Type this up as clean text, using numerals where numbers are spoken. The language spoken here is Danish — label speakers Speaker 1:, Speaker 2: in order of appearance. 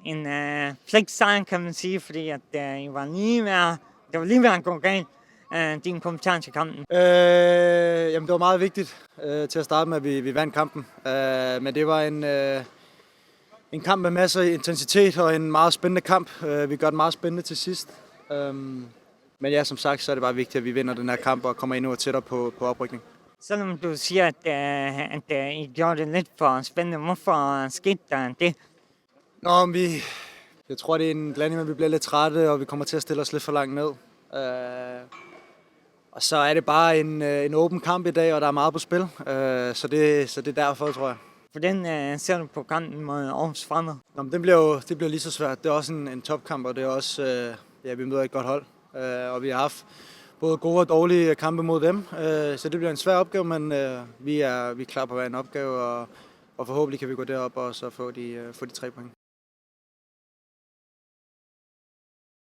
Speaker 1: en pligtsejr, kan man sige, fordi at I var det var lige ved at gå galt. Din kommentar til kampen?
Speaker 2: Jamen, det var meget vigtigt til at starte med, at vi vandt kampen. Men det var en kamp med masser af intensitet og en meget spændende kamp. Vi gør den meget spændende til sidst. Men ja, som sagt, så er det bare vigtigt, at vi vinder den her kamp og kommer endnu tættere på oprykning.
Speaker 1: Selvom du siger, at I gjorde det lidt for spændende, hvorfor skete der det?
Speaker 2: Jeg tror, det er en blanding, at vi bliver lidt trætte, og vi kommer til at stille os lidt for langt ned. Og så er det bare en åben kamp i dag, og der er meget på spil. Så det er derfor, tror jeg.
Speaker 1: Hvordan ser du på kampen mod Aarhus Fremad?
Speaker 2: Det bliver lige så svært. Det er også en topkamp, og det er også, vi møder et godt hold. Og vi har haft både gode og dårlige kampe mod dem. Så det bliver en svær opgave, men vi er klar på at være en opgave, og forhåbentlig kan vi gå derop og så få de 3 point.